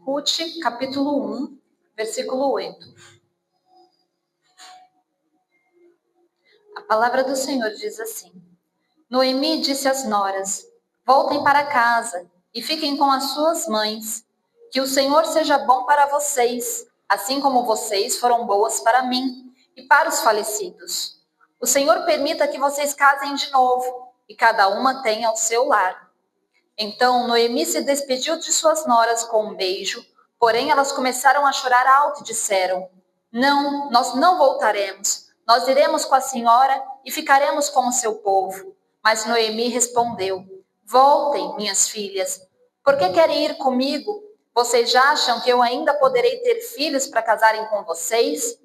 Ruth, capítulo 1, versículo 8. A palavra do Senhor diz assim: Noemi disse às noras: voltem para casa e fiquem com as suas mães. Que o Senhor seja bom para vocês, assim como vocês foram boas para mim e para os falecidos. O Senhor permita que vocês casem de novo e cada uma tenha o seu lar. Então Noemi se despediu de suas noras com um beijo, porém elas começaram a chorar alto e disseram: Não, nós não voltaremos. Nós iremos com a senhora e ficaremos com o seu povo. Mas Noemi respondeu: Voltem, minhas filhas. Por que querem ir comigo? Vocês já acham que eu ainda poderei ter filhos para casarem com vocês?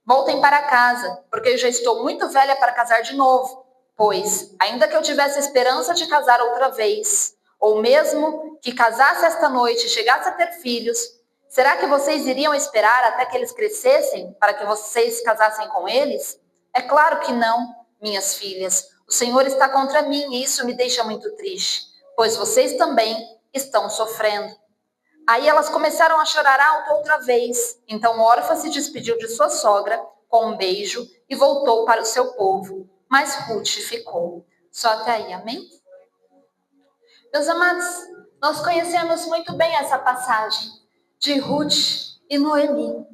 Voltem para casa, porque eu já estou muito velha para casar de novo. Pois, ainda que eu tivesse esperança de casar outra vez, ou mesmo que casasse esta noite e chegasse a ter filhos, será que vocês iriam esperar até que eles crescessem para que vocês casassem com eles? É claro que não, minhas filhas. O Senhor está contra mim e isso me deixa muito triste, pois vocês também estão sofrendo. Aí elas começaram a chorar alto outra vez. Então Orfa se despediu de sua sogra com um beijo e voltou para o seu povo. Mas Ruth ficou. Só até aí, amém? Meus amados, nós conhecemos muito bem essa passagem de Ruth e Noemi.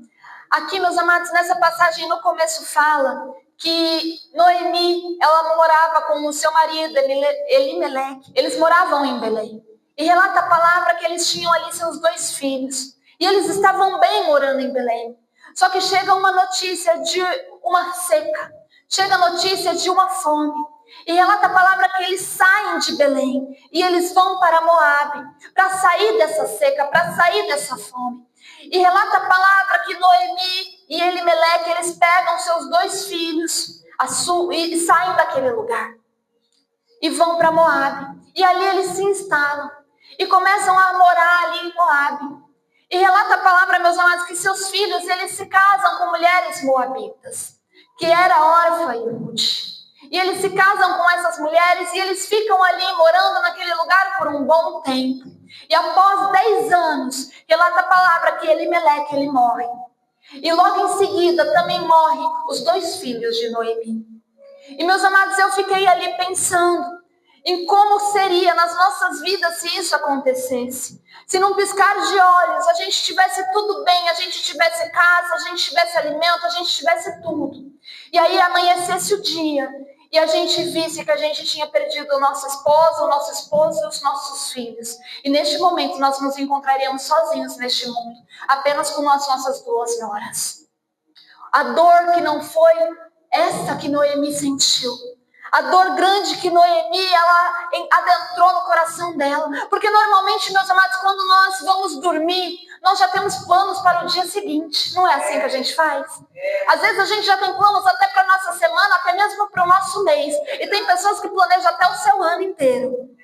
Aqui, meus amados, nessa passagem no começo fala que Noemi, ela morava com o seu marido, Elimeleque. Eles moravam em Belém. E relata a palavra que eles tinham ali seus 2 filhos. E eles estavam bem morando em Belém. Só que chega uma notícia de uma seca. Chega a notícia de uma fome. E relata a palavra que eles saem de Belém. E eles vão para Moabe. Para sair dessa seca, para sair dessa fome. E relata a palavra que Noemi e Elimeleque, eles pegam seus 2 filhos e saem daquele lugar. E vão para Moabe. E ali eles se instalam. E começam a morar ali em Moabe. E relata a palavra, meus amados, que seus filhos, eles se casam com mulheres moabitas, que era Orfa e Ruth. E eles se casam com essas mulheres e eles ficam ali morando naquele lugar por um bom tempo. E após 10 anos, relata a palavra que Elimeleque, ele morre. E logo em seguida também morrem os 2 filhos de Noemi. E meus amados, eu fiquei ali pensando em como seria nas nossas vidas se isso acontecesse. Se num piscar de olhos a gente tivesse tudo bem, a gente tivesse casa, a gente tivesse alimento, a gente tivesse tudo. E aí amanhecesse o dia e a gente visse que a gente tinha perdido o nosso esposo e os nossos filhos. E neste momento nós nos encontraríamos sozinhos neste mundo, apenas com as nossas 2 noras. A dor que não foi essa que Noemi sentiu. A dor grande que Noemi, ela adentrou no coração dela. Porque normalmente, meus amados, quando nós vamos dormir, nós já temos planos para o dia seguinte. Não é assim que a gente faz? Às vezes a gente já tem planos até para a nossa semana, até mesmo para o nosso mês. E tem pessoas que planejam até o seu ano inteiro.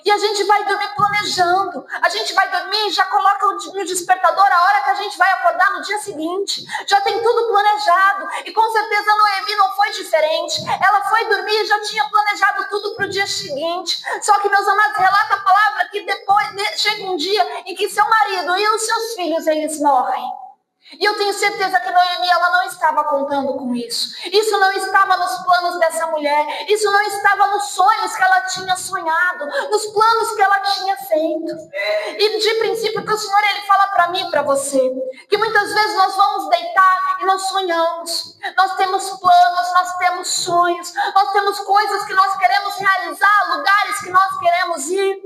E a gente vai dormir planejando. A gente vai dormir e já coloca no despertador a hora que a gente vai acordar no dia seguinte. Já tem tudo planejado. E com certeza Noemi não foi diferente. Ela foi dormir e já tinha planejado tudo para o dia seguinte. Só que, meus amados, relata a palavra que depois chega um dia em que seu marido e os seus filhos, eles morrem. E eu tenho certeza que Noemi, ela não estava contando com isso. Isso não estava nos planos dessa mulher. Isso não estava nos sonhos que ela tinha sonhado, nos planos que ela tinha feito. E de princípio que o Senhor, ele fala para mim e para você, que muitas vezes nós vamos deitar e nós sonhamos. Nós temos planos, nós temos sonhos, nós temos coisas que nós queremos realizar, lugares que nós queremos ir.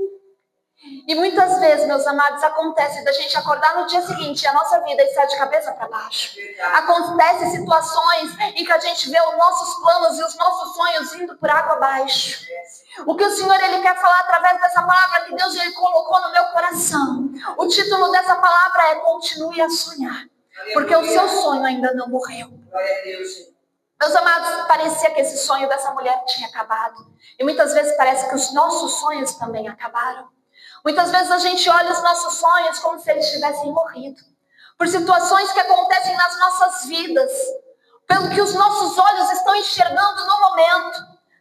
E muitas vezes, meus amados, acontece da gente acordar no dia seguinte e a nossa vida está de cabeça para baixo. Acontece situações em que a gente vê os nossos planos e os nossos sonhos indo por água abaixo. O que o Senhor, ele quer falar através dessa palavra que Deus, ele colocou no meu coração. O título dessa palavra é Continue a Sonhar, porque o seu sonho ainda não morreu. Meus amados, parecia que esse sonho dessa mulher tinha acabado. E muitas vezes parece que os nossos sonhos também acabaram. Muitas vezes a gente olha os nossos sonhos como se eles tivessem morrido. Por situações que acontecem nas nossas vidas. Pelo que os nossos olhos estão enxergando no momento.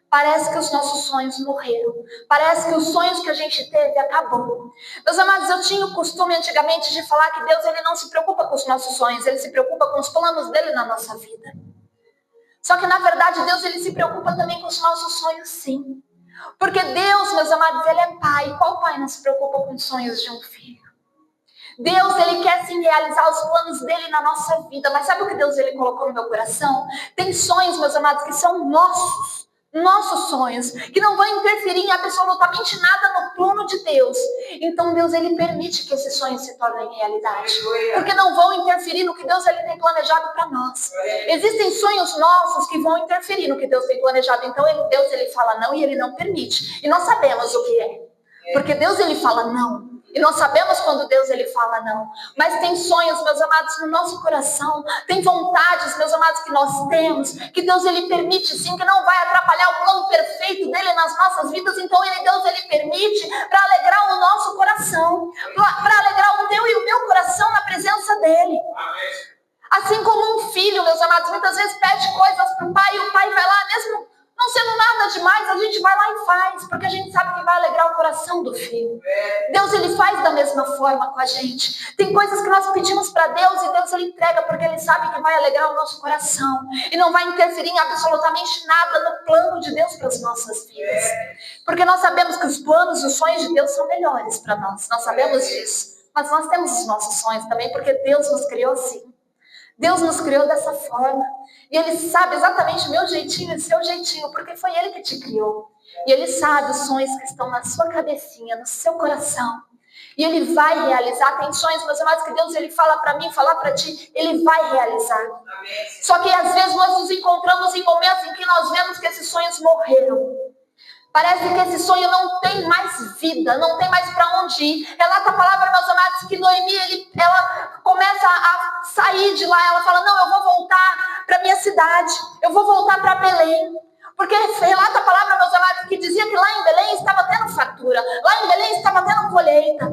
Parece que os nossos sonhos morreram. Parece que os sonhos que a gente teve acabou. Meus amados, eu tinha o costume antigamente de falar que Deus ele não se preocupa com os nossos sonhos, ele se preocupa com os planos dele na nossa vida. Só que na verdade Deus ele se preocupa também com os nossos sonhos, sim. Porque Deus, meus amados, ele é pai. Qual pai não se preocupa com os sonhos de um filho? Deus, ele quer sim realizar os planos dele na nossa vida. Mas sabe o que Deus ele colocou no meu coração? Tem sonhos, meus amados, que são nossos sonhos, que não vão interferir em absolutamente nada no plano de Deus. Então Deus ele permite que esses sonhos se tornem realidade, porque não vão interferir no que Deus ele tem planejado para nós. Existem sonhos nossos que vão interferir no que Deus tem planejado. Então Deus ele fala não e ele não permite. E nós sabemos o que é, porque Deus ele fala não. E nós sabemos quando Deus ele fala não. Mas tem sonhos, meus amados, no nosso coração. Tem vontades, meus amados, que nós temos. Que Deus ele permite sim, que não vai atrapalhar o plano perfeito dele nas nossas vidas. Então Deus ele permite para alegrar o nosso coração. Para alegrar o teu e o meu coração na presença dele. Assim como um filho, meus amados, muitas vezes pede coisas para o pai. E o pai vai lá mesmo... Não sendo nada demais, a gente vai lá e faz, porque a gente sabe que vai alegrar o coração do filho. Deus, ele faz da mesma forma com a gente. Tem coisas que nós pedimos para Deus e Deus, ele entrega, porque ele sabe que vai alegrar o nosso coração. E não vai interferir em absolutamente nada no plano de Deus para as nossas vidas. Porque nós sabemos que os planos e os sonhos de Deus são melhores para nós. Nós sabemos disso. Mas nós temos os nossos sonhos também, porque Deus nos criou assim. Deus nos criou dessa forma. E ele sabe exatamente o meu jeitinho e o seu jeitinho, porque foi ele que te criou. E ele sabe os sonhos que estão na sua cabecinha, no seu coração. E ele vai realizar. Tem sonhos, meus amados, que Deus ele fala para mim, falar para ti, ele vai realizar. Só que às vezes nós nos encontramos em momentos em que nós vemos que esses sonhos morreram. Parece que esse sonho não tem mais vida, não tem mais para onde ir. Relata a palavra, meus amados, que Noemi, ela começa a sair de lá. Ela fala, não, eu vou voltar para minha cidade, eu vou voltar para Belém. Porque relata a palavra, meus amados, que dizia que lá em Belém estava tendo fartura, lá em Belém estava tendo colheita.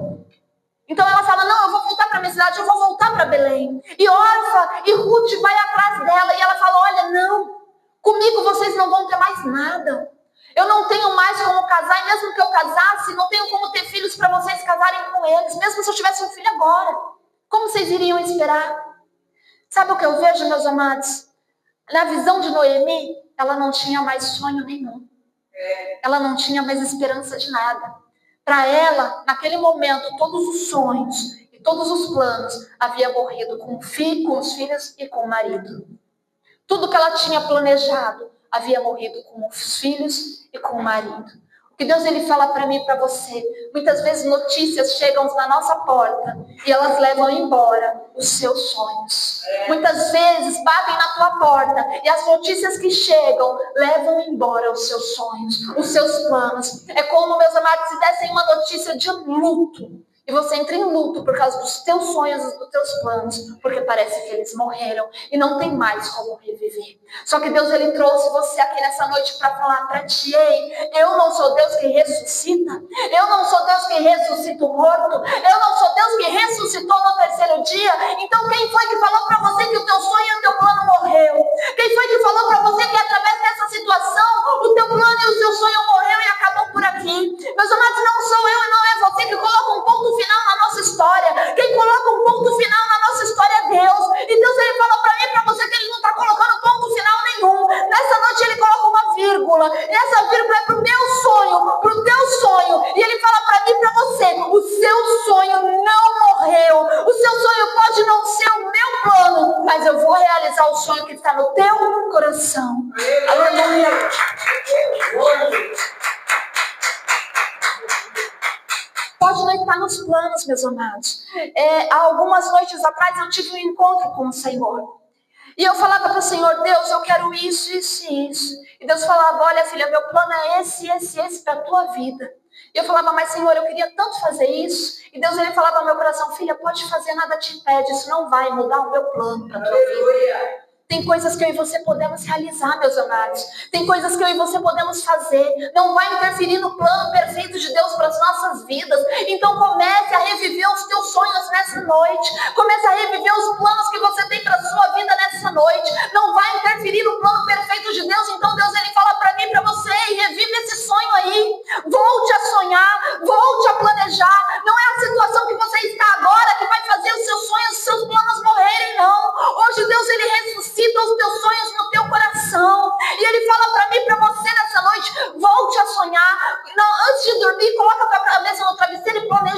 Então ela fala, não, eu vou voltar para minha cidade, eu vou voltar para Belém. E Orfa e Ruth vai atrás dela e ela fala, olha, não, comigo vocês não vão ter mais nada. Eu não tenho mais como casar, e mesmo que eu casasse, não tenho como ter filhos para vocês casarem com eles. Mesmo se eu tivesse um filho agora, como vocês iriam esperar? Sabe o que eu vejo, meus amados? Na visão de Noemi, ela não tinha mais sonho nenhum. Ela não tinha mais esperança de nada. Para ela, naquele momento, todos os sonhos e todos os planos haviam morrido com os filhos e com o marido. Tudo que ela tinha planejado havia morrido com os filhos e com o marido. O que Deus ele fala para mim e para você, muitas vezes notícias chegam na nossa porta e elas levam embora os seus sonhos. Muitas vezes batem na tua porta e as notícias que chegam levam embora os seus sonhos, os seus planos. É como, meus amados, se dessem uma notícia de luto. E você entra em luto por causa dos teus sonhos e dos teus planos, porque parece que eles morreram e não tem mais como reviver. Só que Deus ele trouxe você aqui nessa noite para falar para ti, ei, eu não sou Deus que ressuscita, eu não sou Deus que ressuscita o morto, eu não sou Deus que ressuscitou no terceiro dia. Então quem foi que falou para você que o teu sonho e o teu plano morreu? Quem foi que falou para você que através dessa situação o teu plano e o seu sonho morreu e acabou por aqui? Meus amados, não sou eu e não é você que coloca um ponto final na nossa história. Quem coloca um ponto final na nossa história é Deus. E Deus ele fala para mim e para você que ele não está colocando ponto final nenhum. Nessa noite ele coloca uma vírgula. E essa vírgula é para o meu sonho, para o teu sonho. E ele fala para mim e para você, o seu sonho não morreu. O seu sonho pode não ser o meu plano, mas eu vou realizar o sonho que está no teu coração. Aleluia. Pode não estar nos planos, meus amados. Há algumas noites atrás eu tive um encontro com o Senhor. E eu falava para o Senhor, Deus, eu quero isso, isso e isso. E Deus falava, olha filha, meu plano é esse para a tua vida. E eu falava, mas Senhor, eu queria tanto fazer isso. E Deus ele falava no meu coração, filha, pode fazer, nada te impede. Isso não vai mudar o meu plano para a tua vida. Tem coisas que eu e você podemos realizar, meus amados. Tem coisas que eu e você podemos fazer. Não vai interferir no plano perfeito de Deus para as nossas vidas. Então comece a reviver os teus sonhos nessa noite. Comece a reviver os planos que você tem para a sua vida nessa noite. Não vai interferir no plano perfeito de Deus. Então Deus ele fala para mim e para você,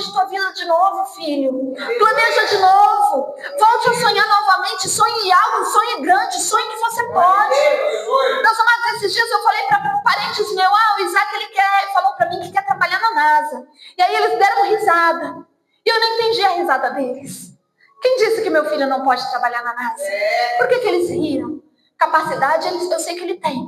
planeje tua vida de novo, filho. Planeja de novo. Volte a sonhar novamente. Sonhe algo, sonhe grande, sonhe que você pode. Meus amados, esses dias eu falei para parentes meus, o Isaac, falou para mim que quer trabalhar na NASA. E aí eles deram risada. E eu não entendi a risada deles. Quem disse que meu filho não pode trabalhar na NASA? Por que eles riram? Capacidade, eu sei que ele tem.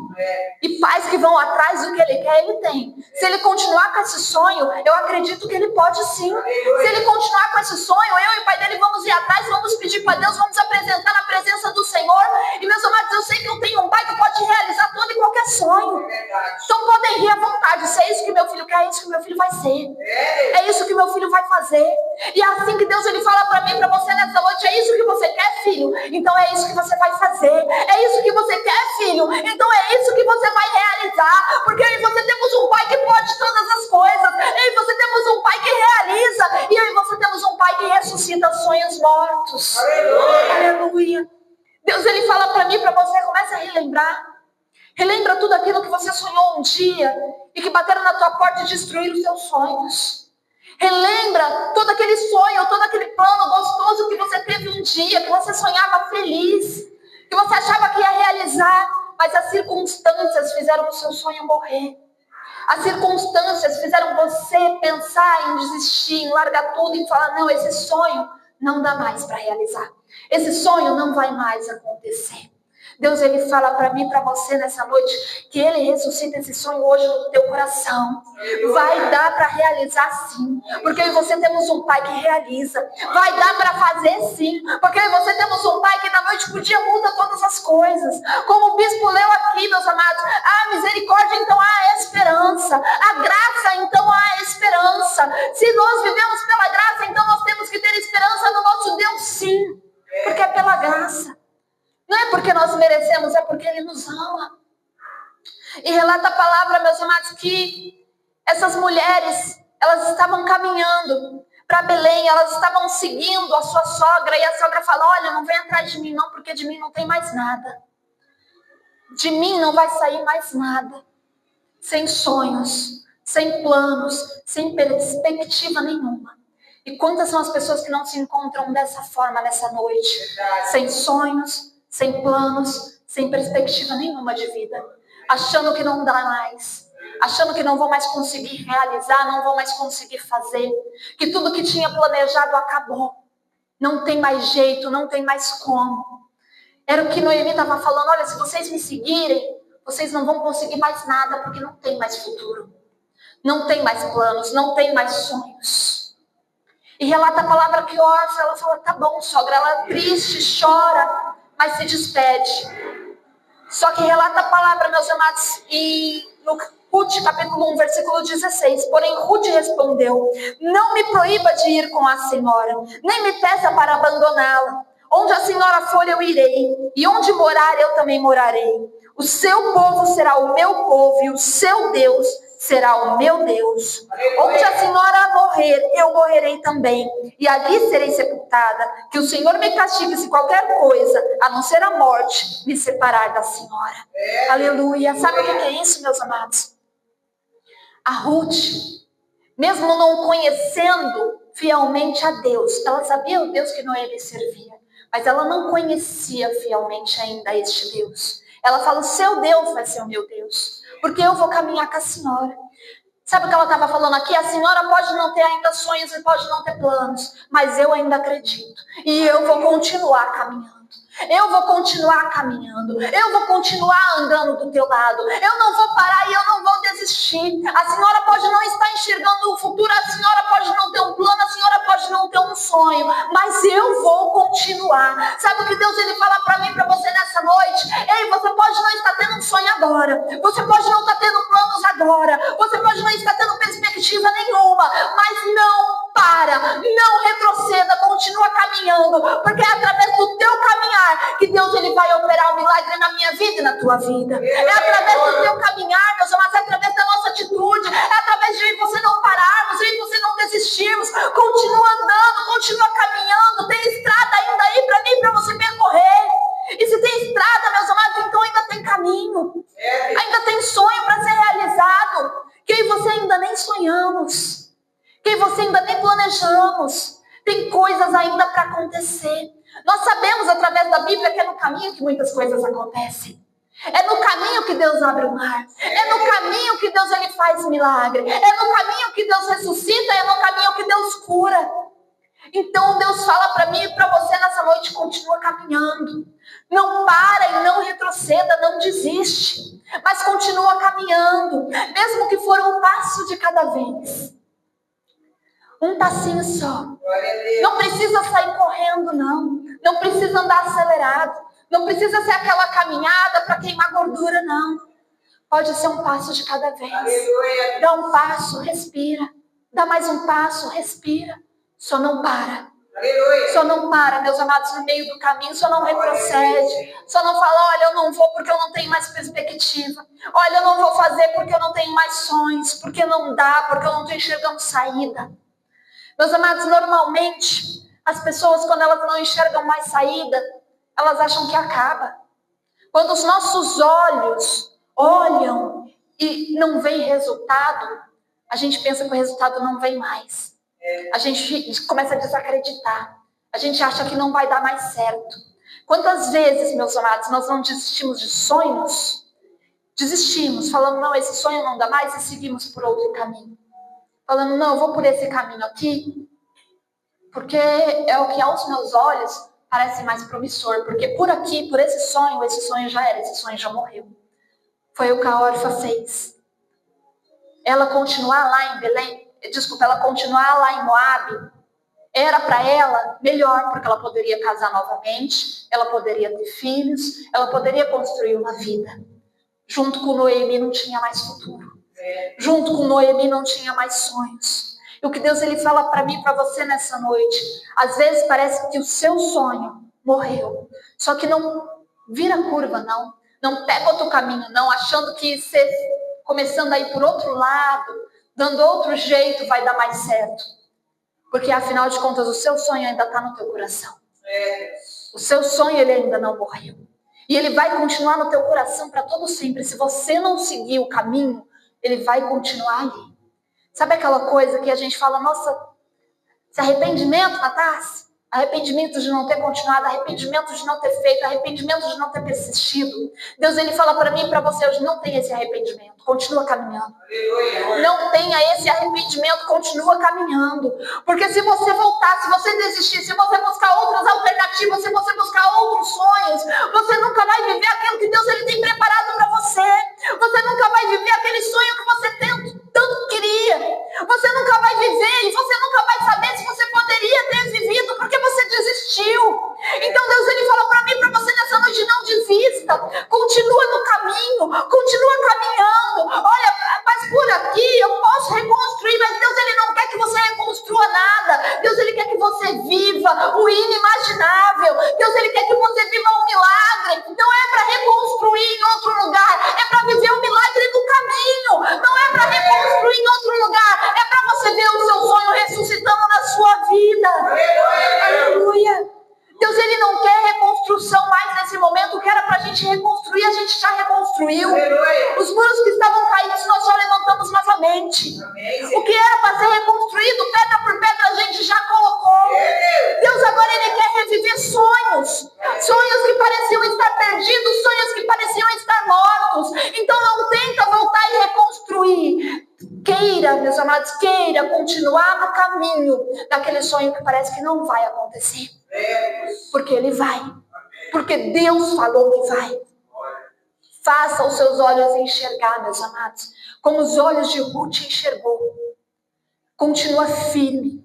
E pais que vão atrás do que ele quer, ele tem. Se ele continuar com esse sonho, eu acredito que ele pode sim. Se ele continuar com esse sonho, eu e o pai dele vamos ir atrás, vamos pedir para Deus, vamos apresentar na presença do Senhor. E meus amados, eu sei que eu tenho um pai que pode realizar todo e qualquer sonho. Então podem rir à vontade. Se é isso que meu filho quer, é isso que meu filho vai ser. É isso que meu filho vai fazer. E é assim que Deus ele fala para mim, para você nessa noite, é isso que você quer, filho? Então é isso que você vai fazer. É isso que você quer, filho? Então é isso que você vai realizar. Porque eu e você temos um pai que pode todas as coisas. Eu e você temos um pai que realiza. E eu e você temos um pai que ressuscita sonhos mortos. Aleluia. Aleluia. Deus ele fala para mim, para você, começa a relembrar. Relembra tudo aquilo que você sonhou um dia e que bateram na tua porta e destruíram os seus sonhos. Relembra todo aquele sonho, todo aquele plano gostoso que você teve um dia, que você sonhava feliz, que você achava que ia realizar, mas as circunstâncias fizeram o seu sonho morrer. As circunstâncias fizeram você pensar em desistir, em largar tudo, em falar, não, esse sonho não dá mais para realizar. Esse sonho não vai mais acontecer. Deus, ele fala para mim, para você nessa noite, que ele ressuscita esse sonho hoje no teu coração. Vai dar para realizar sim, porque eu e você temos um pai que realiza. Vai dar para fazer sim, porque eu e você temos um pai que na noite por dia muda todas as coisas. Como o bispo leu aqui, meus amados, há misericórdia, então há esperança. A graça, então há esperança. Se nós vivemos pela graça, então nós temos que ter esperança no nosso Deus sim, porque é pela graça. Não é porque nós merecemos, é porque ele nos ama. E relata a palavra, meus amados, que essas mulheres, elas estavam caminhando para Belém, elas estavam seguindo a sua sogra, e a sogra falou, olha, não vem atrás de mim não, porque de mim não tem mais nada. De mim não vai sair mais nada. Sem sonhos, sem planos, sem perspectiva nenhuma. E quantas são as pessoas que não se encontram dessa forma nessa noite? Sem sonhos, sem planos, sem perspectiva nenhuma de vida, achando que não dá mais, achando que não vão mais conseguir realizar, não vão mais conseguir fazer, que tudo que tinha planejado acabou, não tem mais jeito, não tem mais como. Era o que Noemi estava falando, olha, se vocês me seguirem, vocês não vão conseguir mais nada, porque não tem mais futuro, não tem mais planos, não tem mais sonhos. E relata a palavra que Orfa, ela fala, tá bom, sogra, ela triste, chora, mas se despede. Só que relata a palavra, meus amados, e no Ruth, capítulo 1, versículo 16. Porém, Ruth respondeu, não me proíba de ir com a senhora, nem me peça para abandoná-la. Onde a senhora for, eu irei, e onde morar, eu também morarei. O seu povo será o meu povo, e o seu Deus será o meu Deus. Onde a senhora morrer, eu morrerei também, e ali serei sepultada. Que o Senhor me castigue se qualquer coisa, a não ser a morte, me separar da senhora. Aleluia. Sabe o que é isso, meus amados? A Ruth, mesmo não conhecendo fielmente a Deus, ela sabia o Deus que Noemi servia, mas ela não conhecia fielmente ainda este Deus. Ela fala, o seu Deus vai ser o meu Deus, porque eu vou caminhar com a senhora. Sabe o que ela estava falando aqui? A senhora pode não ter ainda sonhos e pode não ter planos, mas eu ainda acredito. E eu vou continuar caminhando. Eu vou continuar caminhando. Eu vou continuar andando do teu lado. Eu não vou parar e eu não vou desistir. A senhora pode não estar enxergando o futuro, a senhora pode não ter um plano, a senhora pode não ter um sonho, mas eu vou continuar. Sabe o que Deus ele fala para mim, para você nessa noite? Ei, você pode não estar tendo um sonho agora. Você pode não estar tendo planos agora. Você pode não estar tendo perspectiva nenhuma, mas não para, não retroceda, continua caminhando, porque é através do teu caminhar que Deus ele vai operar um milagre na minha vida e na tua vida. É através do teu caminhar, meus amados, é através da nossa atitude, é através de você não pararmos, de você não desistirmos. Continua andando, continua caminhando. Tem estrada ainda aí para mim, para você percorrer. E se tem estrada, meus amados, então ainda tem caminho, ainda tem sonho para ser realizado, que eu e você ainda nem sonhamos, que você ainda nem planejamos. achamos. Tem coisas ainda para acontecer. Nós sabemos através da Bíblia que é no caminho que muitas coisas acontecem. É no caminho que Deus abre o mar. É no caminho que Deus ele faz milagre. É no caminho que Deus ressuscita. É no caminho que Deus cura. Então Deus fala para mim e para você nessa noite: continua caminhando. Não para e não retroceda, não desiste. Mas continua caminhando. Mesmo que for um passo de cada vez. Um passinho só. Não precisa sair correndo, não. Não precisa andar acelerado. Não precisa ser aquela caminhada para queimar gordura, não. Pode ser um passo de cada vez. Dá um passo, respira. Dá mais um passo, respira. Só não para. Só não para, meus amados, no meio do caminho. Só não retrocede. Só não fala: olha, eu não vou porque eu não tenho mais perspectiva. Olha, eu não vou fazer porque eu não tenho mais sonhos. Porque não dá, porque eu não estou enxergando saída. Meus amados, normalmente, as pessoas, quando elas não enxergam mais saída, elas acham que acaba. Quando os nossos olhos olham e não vem resultado, a gente pensa que o resultado não vem mais. A gente começa a desacreditar. A gente acha que não vai dar mais certo. Quantas vezes, meus amados, nós não desistimos de sonhos? Desistimos, falando: não, esse sonho não dá mais, e seguimos por outro caminho. Falando: não, eu vou por esse caminho aqui, porque é o que aos meus olhos parece mais promissor. Porque por aqui, por esse sonho já era, esse sonho já morreu. Foi o que a Orfa fez. Ela continuar lá em Belém, ela continuar lá em Moabe, era para ela melhor, porque ela poderia casar novamente, ela poderia ter filhos, ela poderia construir uma vida. Junto com Noemi não tinha mais futuro. Junto com Noemi não tinha mais sonhos. E o que Deus ele fala para mim e para você nessa noite: às vezes parece que o seu sonho morreu. Só que não vira curva, não. Não pega outro caminho, não. Achando que você, começando a ir por outro lado, dando outro jeito, vai dar mais certo. Porque afinal de contas o seu sonho ainda está no teu coração. O seu sonho ele ainda não morreu. E ele vai continuar no teu coração para todo sempre. Se você não seguir o caminho, ele vai continuar ali. Sabe aquela coisa que a gente fala: nossa, esse arrependimento, Natácia? Arrependimento de não ter continuado, arrependimento de não ter feito, arrependimento de não ter persistido. Deus ele fala para mim e para você hoje: não tenha esse arrependimento, continua caminhando. Não tenha esse arrependimento, continua caminhando. Porque se você voltar, se você desistir, se você buscar outras alternativas, se você buscar outros sonhos, você nunca vai viver aquilo que Deus ele tem preparado para você. Você nunca vai viver aquele sonho que você tanto queria. Você nunca vai viver e você nunca vai saber se você poderia ter vivido, porque você desistiu. Então Deus ele fala para mim e para você nessa noite: não desista. Continua no caminho, continua caminhando. Olha, mas por aqui eu posso reconstruir, mas Deus ele não quer que você reconstrua nada. Deus ele quer que você viva o inimaginável. Deus ele quer que você viva um milagre. Não é para reconstruir em outro lugar, é para viver um milagre no caminho. Não é para reconstruir em outro lugar, é para você ver o seu sonho ressuscitando na sua vida. Aleluia. Deus ele não quer reconstrução mais nesse momento. O que era para a gente reconstruir, a gente já reconstruiu. Os muros que estavam caídos, nós já levantamos novamente. O que era para ser reconstruído, pedra por pedra, a gente já colocou. Deus agora ele quer reviver sonhos. Sonhos que pareciam estar perdidos, sonhos que pareciam estar mortos. Então não tenta voltar e reconstruir. Queira, meus amados, queira continuar no caminho daquele sonho que parece que não vai acontecer. Porque ele vai. Porque Deus falou que vai. Faça os seus olhos enxergar, meus amados, como os olhos de Ruth enxergou. Continua firme.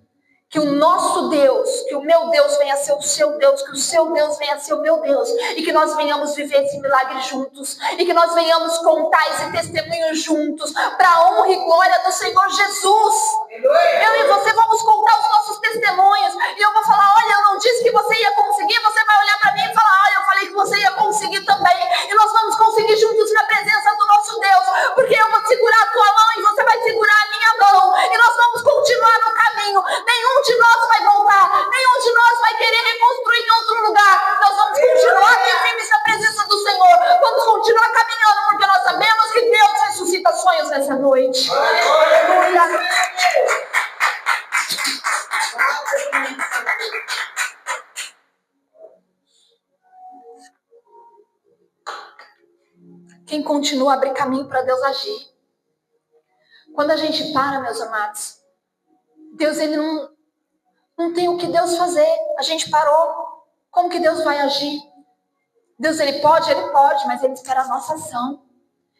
Que o nosso Deus, que o meu Deus venha a ser o seu Deus, que o seu Deus venha a ser o meu Deus, e que nós venhamos viver esse milagre juntos, e que nós venhamos contar esse testemunho juntos, para a honra e glória do Senhor Jesus. Eu e você vamos contar os nossos testemunhos, e eu vou falar: olha, eu não disse que você ia conseguir, você vai olhar para mim e falar: olha, eu falei que você ia conseguir também, e nós vamos conseguir juntos na presença do nosso Deus, porque eu vou segurar a tua mão e você vai segurar a minha mão, e nós vamos continuar no caminho. Nenhum de nós vai voltar, nenhum de nós vai querer reconstruir em outro lugar. Nós vamos continuar aqui firmes na presença do Senhor, vamos continuar caminhando, porque nós sabemos que Deus ressuscita sonhos nessa noite. Aleluia. Quem continua abre caminho para Deus agir. Quando a gente para, meus amados, Deus ele não tem o que Deus fazer. A gente parou. Como que Deus vai agir? Deus ele pode, mas ele espera a nossa ação.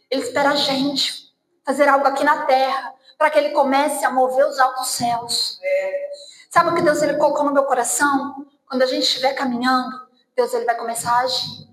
Ele espera a gente fazer algo aqui na terra, para que ele comece a mover os altos céus. Sabe o que Deus ele colocou no meu coração? Quando a gente estiver caminhando, Deus ele vai começar a agir.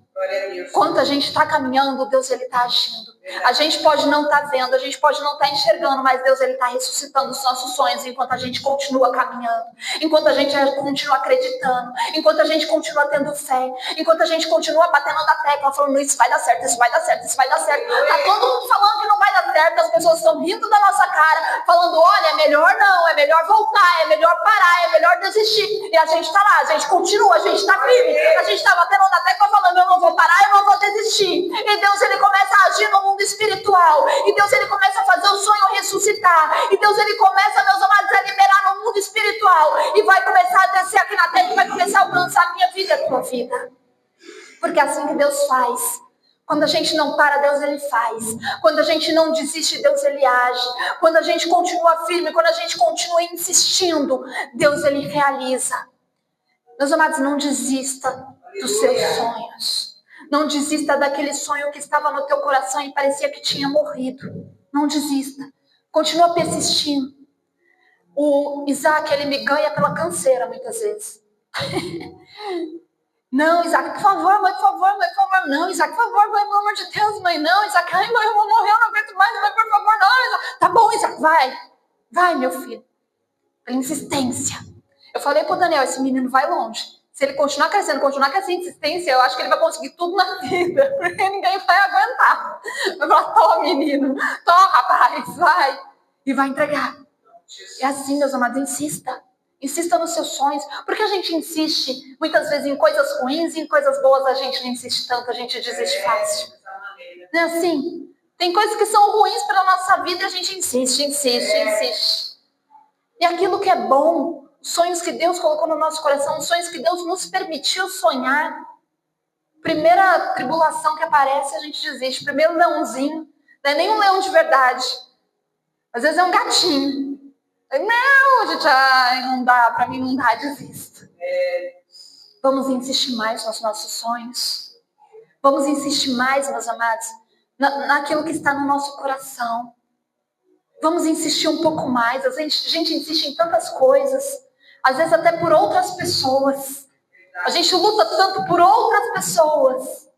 Quando a gente está caminhando, Deus ele está agindo. A gente pode não estar vendo, a gente pode não estar enxergando, mas Deus ele está ressuscitando os nossos sonhos enquanto a gente continua caminhando, enquanto a gente continua acreditando, enquanto a gente continua tendo fé, enquanto a gente continua batendo na tecla, falando isso vai dar certo, isso vai dar certo, isso vai dar certo. Tá todo mundo falando que não vai dar certo, as pessoas estão rindo da nossa cara, falando, olha, é melhor não, é melhor voltar, é melhor parar, é melhor desistir. E a gente está lá, a gente continua, a gente está firme, a gente está batendo na tecla falando, eu não vou parar, eu não vou desistir. E Deus ele começa a agir no mundo espiritual, e Deus ele começa a fazer o sonho ressuscitar, e Deus ele começa, meus amados, a liberar no mundo espiritual, e vai começar a descer aqui na terra, e vai começar a alcançar a minha vida e a tua vida, porque é assim que Deus faz. Quando a gente não para, Deus ele faz. Quando a gente não desiste, Deus ele age. Quando a gente continua firme, quando a gente continua insistindo, Deus ele realiza. Meus amados, não desista dos seus sonhos. Não desista daquele sonho que estava no teu coração e parecia que tinha morrido. Não desista. Continua persistindo. O Isaac, ele me ganha pela canseira muitas vezes. Não, Isaac, por favor, mãe, por favor, mãe, por favor. Não, Isaac, por favor, mãe, pelo amor de Deus, mãe. Não, Isaac, ai, mãe, eu vou morrer, eu não aguento mais, mãe, por favor, não, Isaac. Tá bom, Isaac, vai. Vai, meu filho. Pela insistência. Eu falei pro Daniel, esse menino vai longe. Se ele continuar crescendo, continuar com essa insistência, eu acho que ele vai conseguir tudo na vida, porque ninguém vai aguentar. Vai falar, tô, menino, tô, rapaz, vai. E vai entregar. É assim, meus amados, insista. Insista nos seus sonhos. Porque a gente insiste, muitas vezes, em coisas ruins e em coisas boas a gente não insiste tanto, a gente desiste fácil. Não é assim? Tem coisas que são ruins para a nossa vida e a gente insiste. E aquilo que é bom, sonhos que Deus colocou no nosso coração, sonhos que Deus nos permitiu sonhar. Primeira tribulação que aparece, a gente desiste. Primeiro leãozinho, não é nem um leão de verdade. Às vezes é um gatinho. Não, gente, não dá, pra mim não dá, desisto. Vamos insistir mais nos nossos sonhos. Vamos insistir mais, meus amados, naquilo que está no nosso coração. Vamos insistir um pouco mais. A gente insiste em tantas coisas, às vezes até por outras pessoas. A gente luta tanto por outras pessoas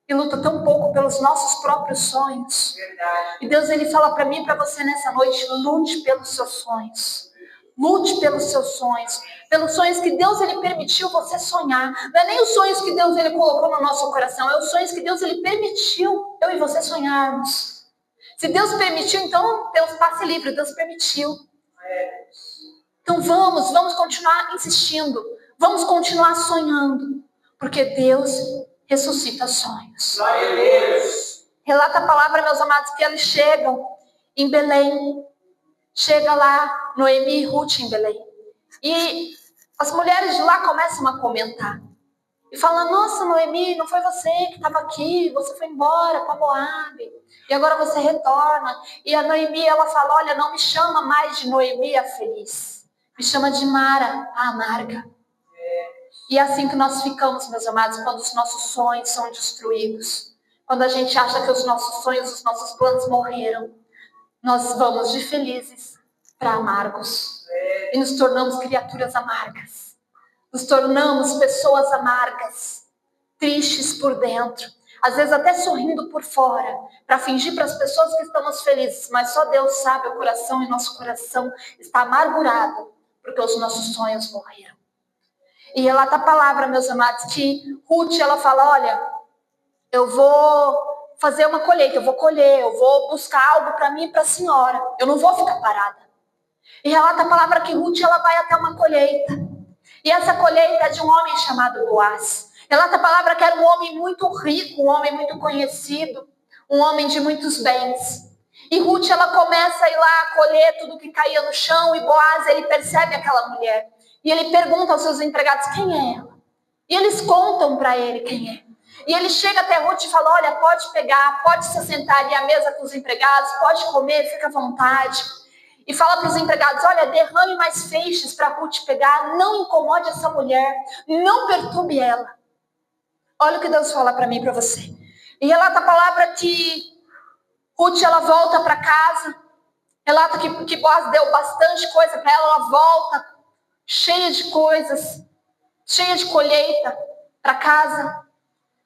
e luta tão pouco pelos nossos próprios sonhos. E Deus ele fala para mim e para você nessa noite, lute pelos seus sonhos. Lute pelos seus sonhos, pelos sonhos que Deus ele permitiu você sonhar. Não é nem os sonhos que Deus ele colocou no nosso coração, é os sonhos que Deus ele permitiu eu e você sonharmos. Se Deus permitiu, então Deus passe livre, Deus permitiu. Então vamos continuar insistindo, vamos continuar sonhando, porque Deus ressuscita sonhos. Relata a palavra, meus amados, que eles chegam em Belém. Chega lá Noemi e Ruth em Belém. E as mulheres de lá começam a comentar. E falam, nossa, Noemi, não foi você que estava aqui, você foi embora para Moabe. E agora você retorna. E a Noemi, ela fala, olha, não me chama mais de Noemi a feliz. Me chama de Mara, a amarga. E é assim que nós ficamos, meus amados, quando os nossos sonhos são destruídos. Quando a gente acha que os nossos sonhos, os nossos planos morreram. Nós vamos de felizes para amargos. E nos tornamos criaturas amargas. Nos tornamos pessoas amargas. Tristes por dentro. Às vezes até sorrindo por fora. Para fingir para as pessoas que estamos felizes. Mas só Deus sabe o coração. E nosso coração está amargurado. Porque os nossos sonhos morreram. E relata a palavra, meus amados, que Ruth, ela fala, olha, eu vou fazer uma colheita, eu vou colher, eu vou buscar algo para mim e para a senhora. Eu não vou ficar parada. E relata a palavra que Ruth, ela vai até uma colheita. E essa colheita é de um homem chamado Boaz. Relata a palavra que era um homem muito rico, um homem muito conhecido, um homem de muitos bens. E Ruth, ela começa a ir lá colher tudo que caía no chão, e Boaz, ele percebe aquela mulher. E ele pergunta aos seus empregados quem é ela. E eles contam para ele quem é. E ele chega até Ruth e fala, olha, pode pegar, pode se sentar ali à mesa com os empregados, pode comer, fica à vontade. E fala para os empregados, olha, derrame mais feixes para Ruth pegar, não incomode essa mulher, não perturbe ela. Olha o que Deus fala para mim e para você. E relata a palavra que Ruth, ela volta para casa, relata que Boaz deu bastante coisa para ela, ela volta cheia de coisas, cheia de colheita para casa,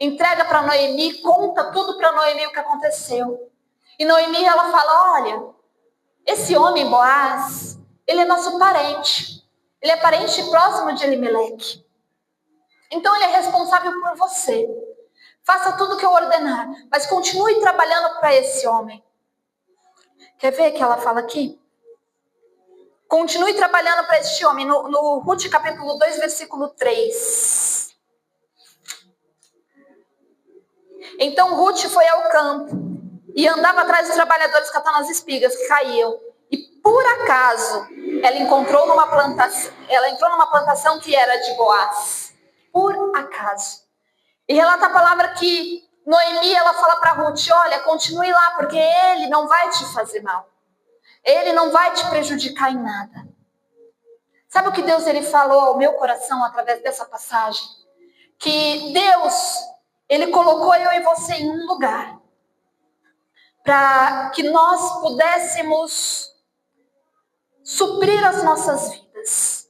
entrega para Noemi, conta tudo para Noemi o que aconteceu. E Noemi, ela fala, olha, esse homem Boaz, ele é nosso parente, ele é parente próximo de Elimeleque. Então ele é responsável por você. Faça tudo o que eu ordenar, mas continue trabalhando para esse homem. Quer ver que ela fala aqui? Continue trabalhando para este homem, no Ruth capítulo 2, versículo 3. Então Ruth foi ao campo e andava atrás dos trabalhadores catando as espigas que caíam. E por acaso ela entrou numa plantação que era de Boaz. Por acaso. E relata a palavra que Noemi, ela fala para Ruth, olha, continue lá, porque ele não vai te fazer mal. Ele não vai te prejudicar em nada. Sabe o que Deus ele falou ao meu coração através dessa passagem? Que Deus, ele colocou eu e você em um lugar para que nós pudéssemos suprir as nossas vidas.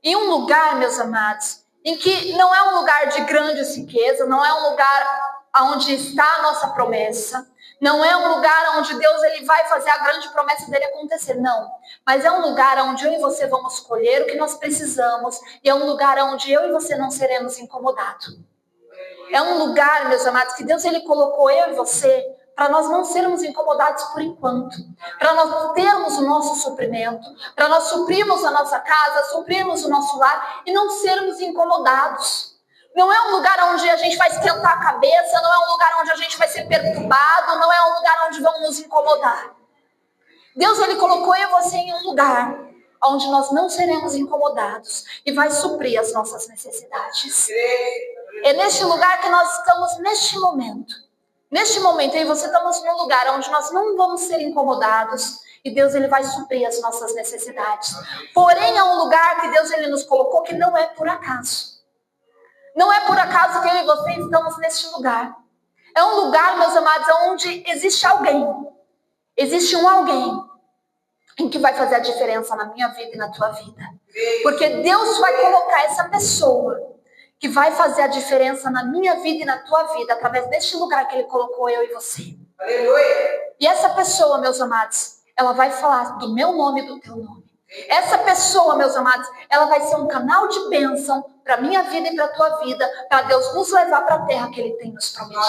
Em um lugar, meus amados, em que não é um lugar de grande riqueza, não é um lugar onde está a nossa promessa, não é um lugar onde Deus ele vai fazer a grande promessa dele acontecer, não. Mas é um lugar onde eu e você vamos colher o que nós precisamos, e é um lugar onde eu e você não seremos incomodados. É um lugar, meus amados, que Deus ele colocou eu e você para nós não sermos incomodados por enquanto, para nós termos o nosso suprimento, para nós suprirmos a nossa casa, suprirmos o nosso lar e não sermos incomodados. Não é um lugar onde a gente vai esquentar a cabeça, não é um lugar onde a gente vai ser perturbado, não é um lugar onde vão nos incomodar. Deus ele colocou eu e você em um lugar onde nós não seremos incomodados e vai suprir as nossas necessidades. É neste lugar que nós estamos neste momento. Neste momento, eu e você estamos num lugar onde nós não vamos ser incomodados e Deus ele vai suprir as nossas necessidades. Porém, é um lugar que Deus ele nos colocou que não é por acaso. Não é por acaso que eu e você estamos neste lugar. É um lugar, meus amados, onde existe alguém. Existe um alguém em que vai fazer a diferença na minha vida e na tua vida. Porque Deus vai colocar essa pessoa que vai fazer a diferença na minha vida e na tua vida, através deste lugar que Ele colocou eu e você. Aleluia! E essa pessoa, meus amados, ela vai falar do meu nome e do teu nome. Essa pessoa, meus amados, ela vai ser um canal de bênção para a minha vida e para a tua vida, para Deus nos levar para a terra que Ele tem nos prometido.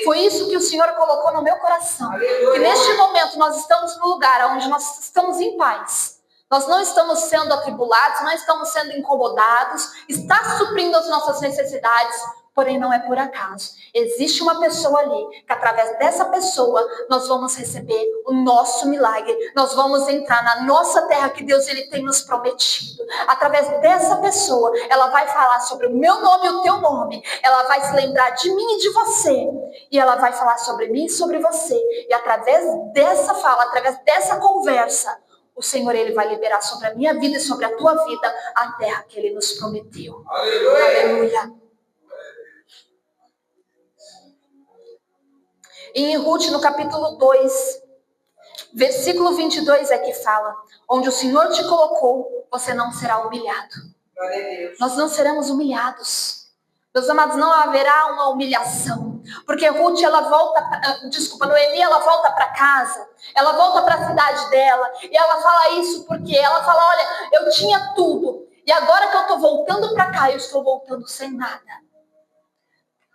Foi isso que o Senhor colocou no meu coração. Que neste momento nós estamos no lugar onde nós estamos em paz. Nós não estamos sendo atribulados, não estamos sendo incomodados, está suprindo as nossas necessidades, porém não é por acaso. Existe uma pessoa ali, que através dessa pessoa nós vamos receber o nosso milagre, nós vamos entrar na nossa terra que Deus ele tem nos prometido. Através dessa pessoa, ela vai falar sobre o meu nome e o teu nome, ela vai se lembrar de mim e de você, e ela vai falar sobre mim e sobre você, e através dessa fala, através dessa conversa, o Senhor ele vai liberar sobre a minha vida e sobre a tua vida a terra que Ele nos prometeu. Aleluia! Aleluia. E em Ruth, no capítulo 2, versículo 22 é que fala, onde o Senhor te colocou, você não será humilhado. Nós não seremos humilhados. Meus amados, não haverá uma humilhação. Porque Ruth, Noemi, ela volta para casa, ela volta para a cidade dela, e ela fala isso porque ela fala, olha, eu tinha tudo, e agora que eu estou voltando para cá, eu estou voltando sem nada.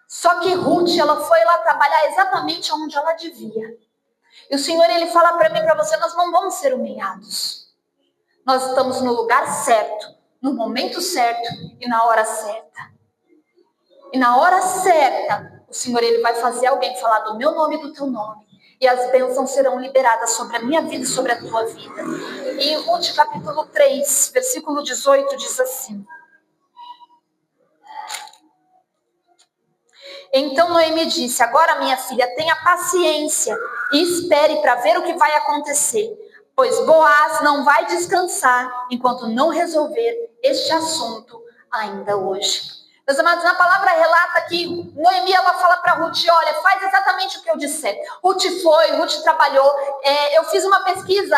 Só que Ruth, ela foi lá trabalhar exatamente onde ela devia. E o Senhor, ele fala para mim e para você, nós não vamos ser humilhados. Nós estamos no lugar certo, no momento certo e na hora certa. E na hora certa, o Senhor ele vai fazer alguém falar do meu nome e do teu nome. e as bênçãos serão liberadas sobre a minha vida e sobre a tua vida. E em Ruth capítulo 3, versículo 18 diz assim: então Noemi disse: agora, minha filha, tenha paciência e espere para ver o que vai acontecer, pois Boaz não vai descansar enquanto não resolver este assunto ainda hoje. Meus amados, na palavra relata que Noemi, ela fala para Ruth: olha, faz exatamente o que eu disser. Ruth foi, Ruth trabalhou. Eu fiz uma pesquisa,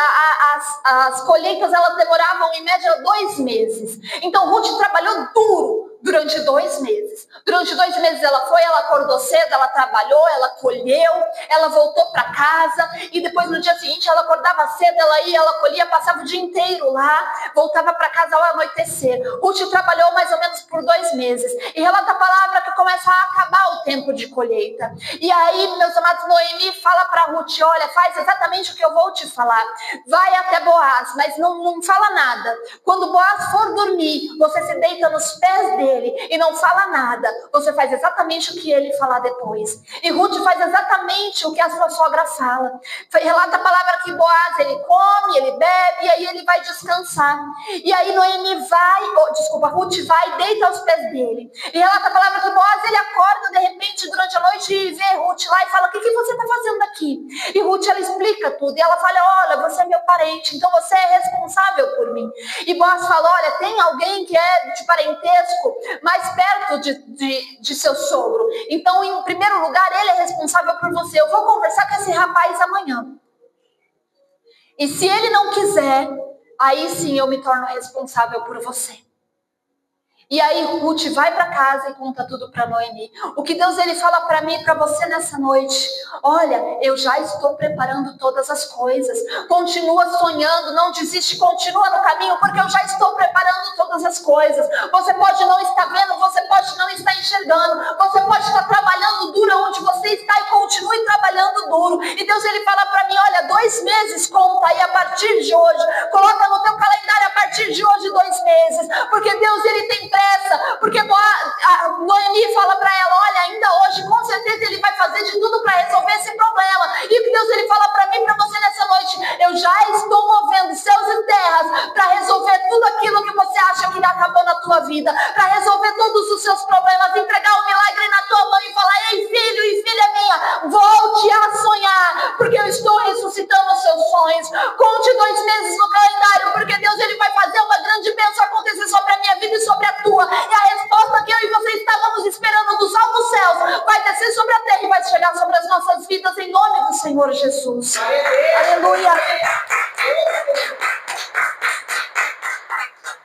as colheitas, elas demoravam em média 2 meses. Então Ruth trabalhou duro durante 2 meses. Durante 2 meses ela foi, ela acordou cedo, ela trabalhou, ela colheu, ela voltou para casa, e depois no dia seguinte ela acordava cedo, ela ia, ela colhia, passava o dia inteiro lá, voltava para casa ao anoitecer. Ruth trabalhou mais ou menos por 2 meses. E relata a palavra que começa a acabar o tempo de colheita. E aí, meus amados, Noemi fala para Ruth: olha, faz exatamente o que eu vou te falar. Vai até Boaz, mas não fala nada. Quando Boaz for dormir, você se deita nos pés dele e não fala nada. Você faz exatamente o que ele falar depois. E Ruth faz exatamente o que a sua sogra fala. Relata a palavra que Boaz, ele come, ele bebe, e aí ele vai descansar. E aí Ruth vai e deita aos pés dele. E relata a palavra que Boaz, ele acorda de repente durante a noite e vê Ruth lá e fala: o que você está fazendo aqui? E Ruth, ela explica tudo. E ela fala: olha, você é meu parente, então você é responsável por mim. E Boaz fala: olha, tem alguém que é de parentesco mais perto de seu sogro. Então, em primeiro lugar, ele é responsável por você. Eu vou conversar com esse rapaz amanhã. E se ele não quiser, aí sim eu me torno responsável por você. E aí Ruth vai para casa e conta tudo para Noemi. O que Deus, ele fala para mim e para você nessa noite: olha, eu já estou preparando todas as coisas. Continua sonhando, não desiste, continua no caminho, porque eu já estou preparando todas as coisas. Você pode não estar vendo, você pode não estar enxergando, você pode estar trabalhando duro onde você está, e continue trabalhando duro. E Deus, ele fala para mim: olha, 2 meses, conta aí a partir de hoje, coloca no teu calendário a partir de hoje 2 meses, porque Deus, ele tem pressa. Porque a Noemi fala para ela: olha, ainda hoje com certeza ele vai fazer de tudo para resolver esse problema. E que Deus, ele fala para mim e para você nessa noite: eu já estou movendo céus e terras para resolver tudo aquilo que você acha que acabou na tua vida, para resolver todos os seus problemas, entregar um milagre na tua mão e falar: ei, filho e filha minha, volte a sonhar, porque eu estou ressuscitando os seus sonhos. Conte 2 meses no calendário, porque Deus, ele vai fazer uma grande bênção acontecer sobre a minha vida e sobre a tua. E a resposta que eu e você estávamos esperando dos altos céus vai descer sobre a terra e vai chegar sobre as nossas vidas, em nome do Senhor Jesus. Aleluia.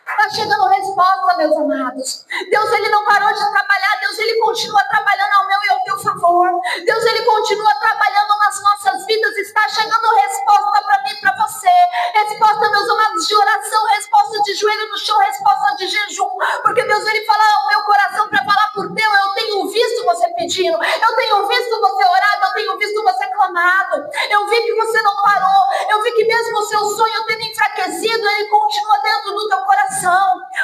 Está chegando resposta, meus amados. Deus, ele não parou de trabalhar. Deus, ele continua trabalhando ao meu e ao teu favor. Deus, ele continua trabalhando nas nossas vidas. Está chegando resposta para mim e para você. Resposta, meus amados, de oração, resposta de joelho no chão, resposta de jejum. Porque Deus, ele fala ao meu coração para falar por teu: eu tenho visto você pedindo, eu tenho visto você orado, eu tenho visto você clamado. Eu vi que você não parou. Eu vi que mesmo o seu sonho tendo enfraquecido, ele continua dentro do teu coração.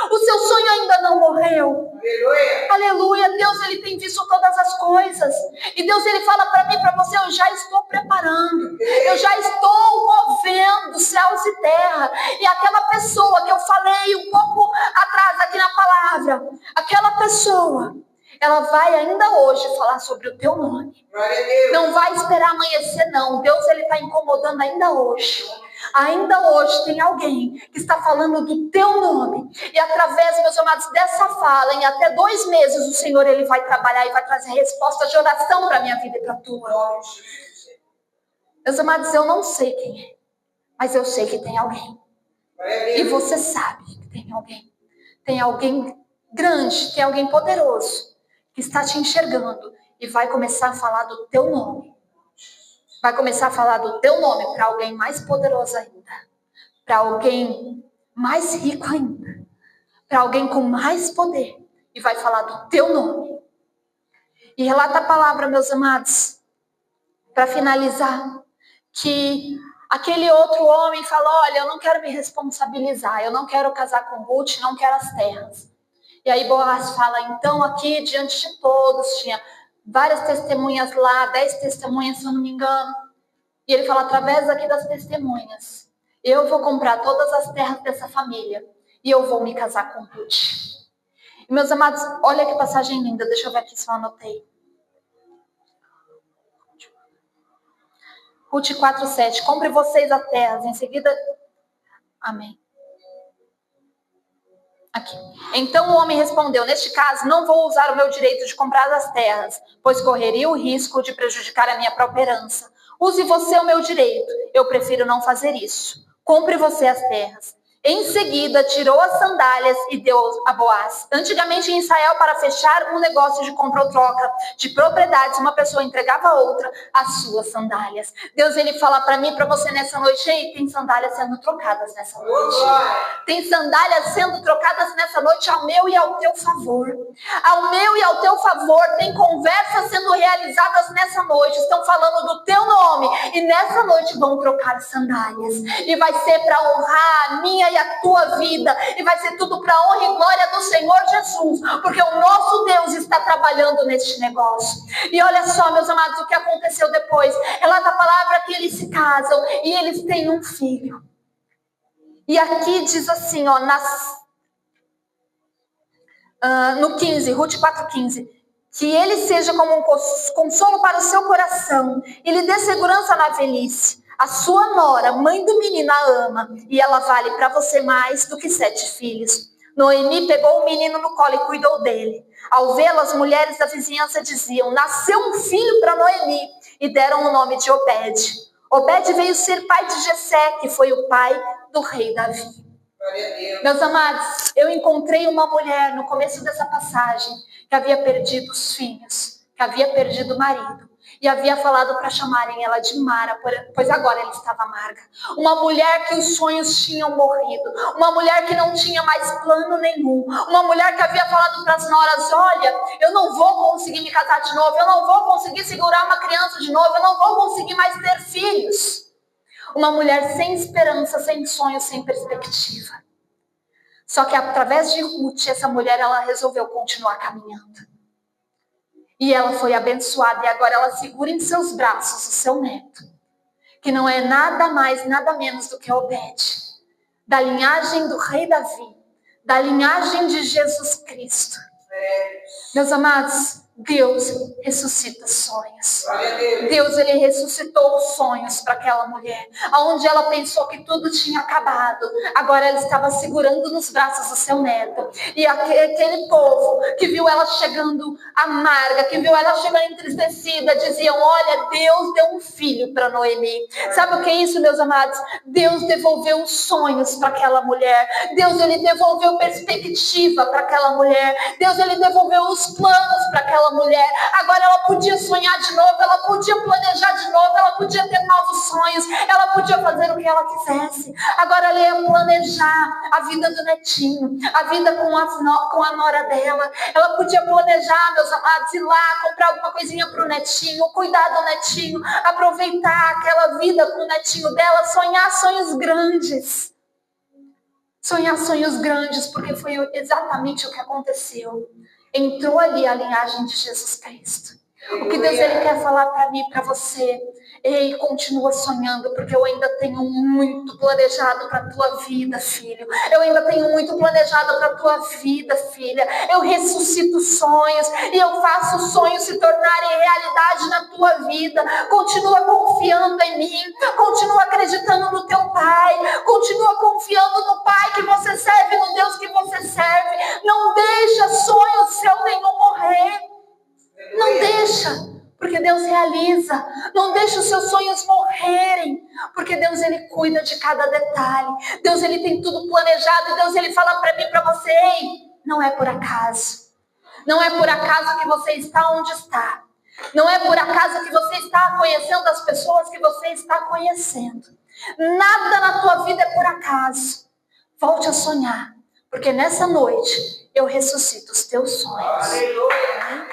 O seu sonho ainda não morreu. Aleluia. Aleluia. Deus, ele tem visto todas as coisas. E Deus, ele fala para mim e para você: eu já estou preparando. Eu já estou movendo céus e terra. E aquela pessoa que eu falei um pouco atrás aqui na palavra, aquela pessoa, ela vai ainda hoje falar sobre o teu nome. Não vai esperar amanhecer, não. Deus, ele está incomodando ainda hoje. Ainda hoje tem alguém que está falando do teu nome. E através, meus amados, dessa fala, em até 2 meses, o Senhor, ele vai trabalhar e vai trazer resposta de oração para a minha vida e para a tua. Meus amados, eu não sei quem é, mas eu sei que tem alguém. E você sabe que tem alguém. Tem alguém grande, tem alguém poderoso que está te enxergando e vai começar a falar do teu nome. Vai começar a falar do teu nome para alguém mais poderoso ainda. Para alguém mais rico ainda. Para alguém com mais poder. E vai falar do teu nome. E relata a palavra, meus amados, para finalizar, que aquele outro homem falou: olha, eu não quero me responsabilizar. Eu não quero casar com Ruth, não quero as terras. E aí Boaz fala: então aqui diante de todos, tinha várias testemunhas lá, 10 testemunhas, se eu não me engano. E ele fala, através aqui das testemunhas, eu vou comprar todas as terras dessa família e eu vou me casar com Ruth. E, meus amados, olha que passagem linda. Deixa eu ver aqui se eu anotei. Ruth 4:7. Compre vocês a terra. Em seguida... Amém. Aqui. Então o homem respondeu, neste caso, não vou usar o meu direito de comprar as terras, pois correria o risco de prejudicar a minha própria herança. Use você o meu direito. Eu prefiro não fazer isso. Compre você as terras. Em seguida, tirou as sandálias e deu a Boaz. Antigamente em Israel, para fechar um negócio de compra ou troca de propriedades, uma pessoa entregava a outra as suas sandálias. Deus, ele fala para mim e para você nessa noite, ei, tem sandálias sendo trocadas nessa noite. Tem sandálias sendo trocadas nessa noite ao meu e ao teu favor. Ao meu e ao teu favor, tem conversas sendo realizadas nessa noite. Estão falando do teu nome e nessa noite vão trocar sandálias. E vai ser para honrar a minha e a tua vida, e vai ser tudo para a honra e glória do Senhor Jesus, porque o nosso Deus está trabalhando neste negócio. E olha só, meus amados, o que aconteceu depois. Relata a palavra que eles se casam e eles têm um filho. E aqui diz assim, ó, no 15, Ruth 4:15, que ele seja como um consolo para o seu coração e lhe dê segurança na velhice. A sua nora, mãe do menino, a ama, e ela vale para você mais do que 7 filhos. Noemi pegou o menino no colo e cuidou dele. Ao vê-lo, as mulheres da vizinhança diziam, nasceu um filho para Noemi, e deram o nome de Obed. Obed veio ser pai de Jessé, que foi o pai do rei Davi. Meus amados, eu encontrei uma mulher no começo dessa passagem que havia perdido os filhos, que havia perdido o marido. E havia falado para chamarem ela de Mara, pois agora ela estava amarga. Uma mulher que os sonhos tinham morrido. Uma mulher que não tinha mais plano nenhum. Uma mulher que havia falado para as noras, olha, eu não vou conseguir me casar de novo. Eu não vou conseguir segurar uma criança de novo. Eu não vou conseguir mais ter filhos. Uma mulher sem esperança, sem sonho, sem perspectiva. Só que através de Ruth, essa mulher, ela resolveu continuar caminhando. E ela foi abençoada e agora ela segura em seus braços o seu neto, que não é nada mais, nada menos do que Obed, da linhagem do rei Davi, da linhagem de Jesus Cristo. Meus amados, Deus ressuscita sonhos. Deus, ele ressuscitou os sonhos para aquela mulher. Onde ela pensou que tudo tinha acabado, agora ela estava segurando nos braços o seu neto. E aquele povo que viu ela chegando amarga, que viu ela chegando entristecida, diziam, olha, Deus deu um filho para Noemi. Sabe o que é isso, meus amados? Deus devolveu os sonhos para aquela mulher. Deus, ele devolveu perspectiva para aquela mulher. Deus, ele devolveu os planos para aquela mulher. Agora ela podia sonhar de novo, ela podia planejar de novo, ela podia ter novos sonhos, ela podia fazer o que ela quisesse. Agora ela ia planejar a vida do netinho, a vida com a nora dela. Ela podia planejar, meus amados, ir lá, comprar alguma coisinha para o netinho, cuidar do netinho, aproveitar aquela vida com o netinho dela, sonhar sonhos grandes. Sonhar sonhos grandes, porque foi exatamente o que aconteceu. Entrou ali a linhagem de Jesus Cristo. O que Deus, ele quer falar para mim, para você, ei, continua sonhando, porque eu ainda tenho muito planejado para a tua vida, filho. Eu ainda tenho muito planejado para a tua vida, filha. Eu ressuscito sonhos e eu faço os sonhos se tornarem realidade na tua vida. Continua confiando em mim, continua acreditando no teu Pai, continua confiando no Pai que você serve, no Deus que você serve. Não deixa sonho seu nenhum morrer. Não deixa, porque Deus realiza. Não deixa os seus sonhos morrerem, porque Deus, ele cuida de cada detalhe. Deus, ele tem tudo planejado. E Deus, ele fala para mim, para você, ei, não é por acaso. Não é por acaso que você está onde está. Não é por acaso que você está conhecendo as pessoas que você está conhecendo. Nada na tua vida é por acaso. Volte a sonhar, porque nessa noite eu ressuscito os teus sonhos. Aleluia.